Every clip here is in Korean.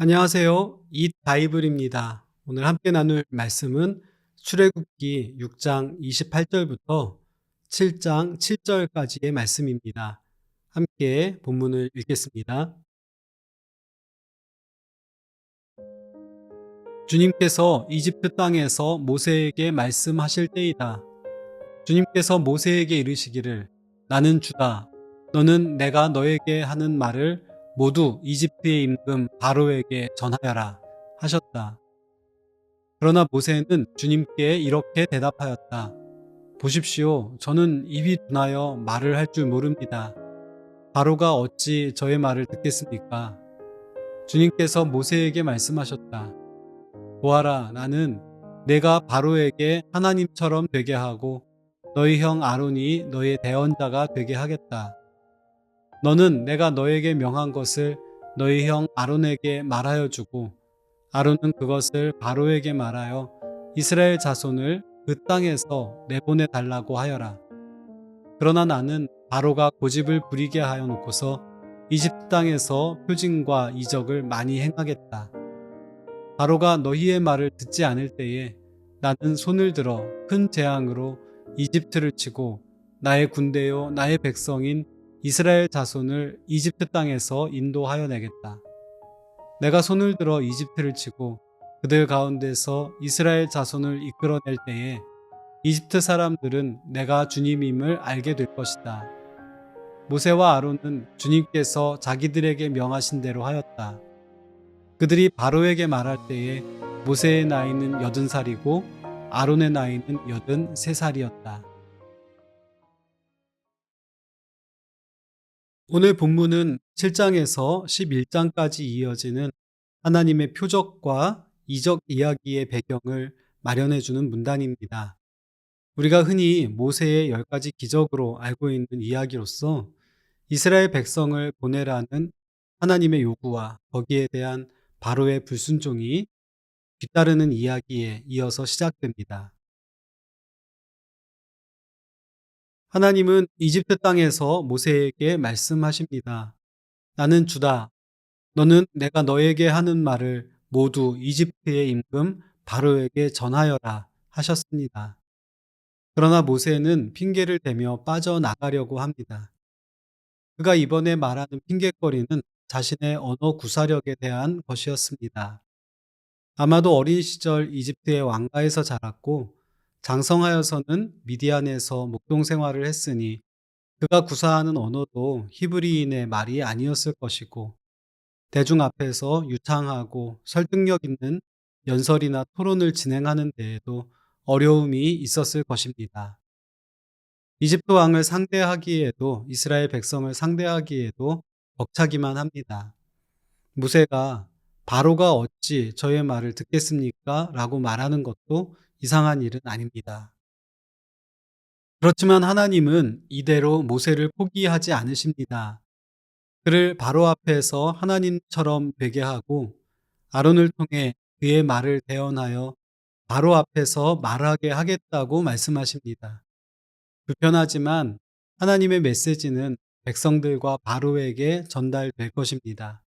안녕하세요. 잇 바이블입니다. 오늘 함께 나눌 말씀은 출애굽기 6장 28절부터 7장 7절까지의 말씀입니다. 함께 본문을 읽겠습니다. 주님께서 이집트 땅에서 모세에게 말씀하실 때이다. 주님께서 모세에게 이르시기를 나는 주다. 너는 내가 너에게 하는 말을 모두 이집트의 임금 바로에게 전하여라 하셨다. 그러나 모세는 주님께 이렇게 대답하였다. 보십시오. 저는 입이 둔하여 말을 할 줄 모릅니다. 바로가 어찌 저의 말을 듣겠습니까? 주님께서 모세에게 말씀하셨다. 보아라, 나는 내가 바로에게 하나님처럼 되게 하고 너희 형 아론이 너의 대언자가 되게 하겠다. 너는 내가 너에게 명한 것을 너희 형 아론에게 말하여 주고 아론은 그것을 바로에게 말하여 이스라엘 자손을 그 땅에서 내보내 달라고 하여라. 그러나 나는 바로가 고집을 부리게 하여 놓고서 이집트 땅에서 표징과 이적을 많이 행하겠다. 바로가 너희의 말을 듣지 않을 때에 나는 손을 들어 큰 재앙으로 이집트를 치고 나의 군대요 나의 백성인 이스라엘 자손을 이집트 땅에서 인도하여 내겠다. 내가 손을 들어 이집트를 치고 그들 가운데서 이스라엘 자손을 이끌어낼 때에 이집트 사람들은 내가 주님임을 알게 될 것이다. 모세와 아론은 주님께서 자기들에게 명하신 대로 하였다. 그들이 바로에게 말할 때에 모세의 나이는 80살이고 아론의 나이는 83살이었다. 오늘 본문은 7장에서 11장까지 이어지는 하나님의 표적과 이적 이야기의 배경을 마련해주는 문단입니다. 우리가 흔히 모세의 10가지 기적으로 알고 있는 이야기로서 이스라엘 백성을 보내라는 하나님의 요구와 거기에 대한 바로의 불순종이 뒤따르는 이야기에 이어서 시작됩니다. 하나님은 이집트 땅에서 모세에게 말씀하십니다. 나는 주다. 너는 내가 너에게 하는 말을 모두 이집트의 임금 바로에게 전하여라 하셨습니다. 그러나 모세는 핑계를 대며 빠져나가려고 합니다. 그가 이번에 말하는 핑계거리는 자신의 언어 구사력에 대한 것이었습니다. 아마도 어린 시절 이집트의 왕가에서 자랐고 장성하여서는 미디안에서 목동 생활을 했으니 그가 구사하는 언어도 히브리인의 말이 아니었을 것이고 대중 앞에서 유창하고 설득력 있는 연설이나 토론을 진행하는 데에도 어려움이 있었을 것입니다. 이집트 왕을 상대하기에도 이스라엘 백성을 상대하기에도 벅차기만 합니다. 모세가 바로가 어찌 저의 말을 듣겠습니까? 라고 말하는 것도 이상한 일은 아닙니다. 그렇지만 하나님은 이대로 모세를 포기하지 않으십니다. 그를 바로 앞에서 하나님처럼 되게 하고 아론을 통해 그의 말을 대언하여 바로 앞에서 말하게 하겠다고 말씀하십니다. 불편하지만 하나님의 메시지는 백성들과 바로에게 전달될 것입니다.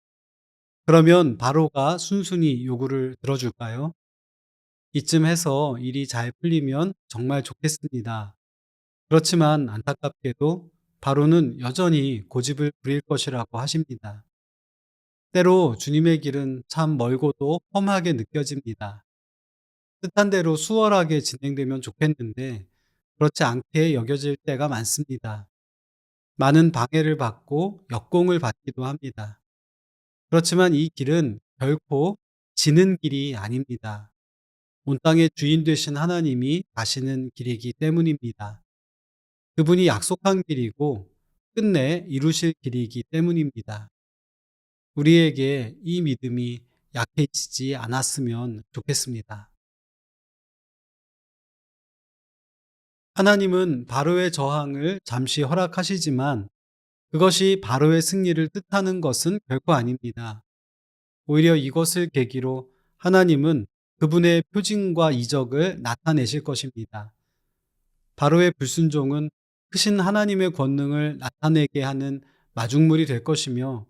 그러면 바로가 순순히 요구를 들어줄까요? 이쯤 해서 일이 잘 풀리면 정말 좋겠습니다. 그렇지만 안타깝게도 바로는 여전히 고집을 부릴 것이라고 하십니다. 때로 주님의 길은 참 멀고도 험하게 느껴집니다. 뜻한 대로 수월하게 진행되면 좋겠는데 그렇지 않게 여겨질 때가 많습니다. 많은 방해를 받고 역공을 받기도 합니다. 그렇지만 이 길은 결코 지는 길이 아닙니다. 온 땅의 주인 되신 하나님이 가시는 길이기 때문입니다. 그분이 약속한 길이고 끝내 이루실 길이기 때문입니다. 우리에게 이 믿음이 약해지지 않았으면 좋겠습니다. 하나님은 바로의 저항을 잠시 허락하시지만 그것이 바로의 승리를 뜻하는 것은 결코 아닙니다. 오히려 이것을 계기로 하나님은 그분의 표징과 이적을 나타내실 것입니다. 바로의 불순종은 크신 하나님의 권능을 나타내게 하는 마중물이 될 것이며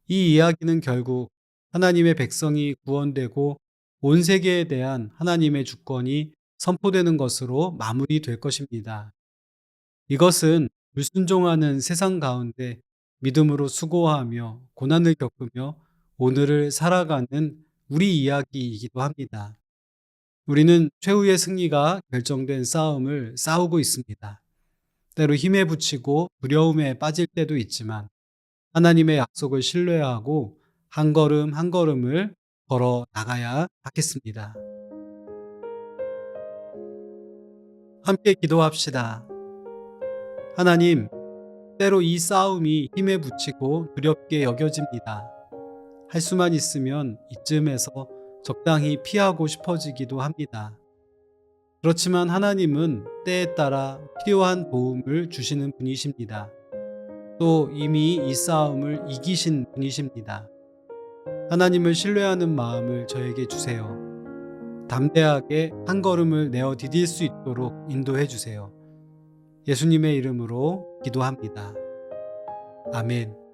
이 이야기는 결국 하나님의 백성이 구원되고 온 세계에 대한 하나님의 주권이 선포되는 것으로 마무리될 것입니다. 이것은 불순종하는 세상 가운데 믿음으로 수고하며 고난을 겪으며 오늘을 살아가는 우리 이야기이기도 합니다. 우리는 최후의 승리가 결정된 싸움을 싸우고 있습니다. 때로 힘에 부치고 두려움에 빠질 때도 있지만 하나님의 약속을 신뢰하고 한 걸음 한 걸음을 걸어 나가야 하겠습니다. 함께 기도합시다. 하나님, 때로 이 싸움이 힘에 부치고 두렵게 여겨집니다. 할 수만 있으면 이쯤에서 적당히 피하고 싶어지기도 합니다. 그렇지만 하나님은 때에 따라 필요한 도움을 주시는 분이십니다. 또 이미 이 싸움을 이기신 분이십니다. 하나님을 신뢰하는 마음을 저에게 주세요. 담대하게 한 걸음을 내어 디딜 수 있도록 인도해 주세요. 예수님의 이름으로 기도합니다. 아멘.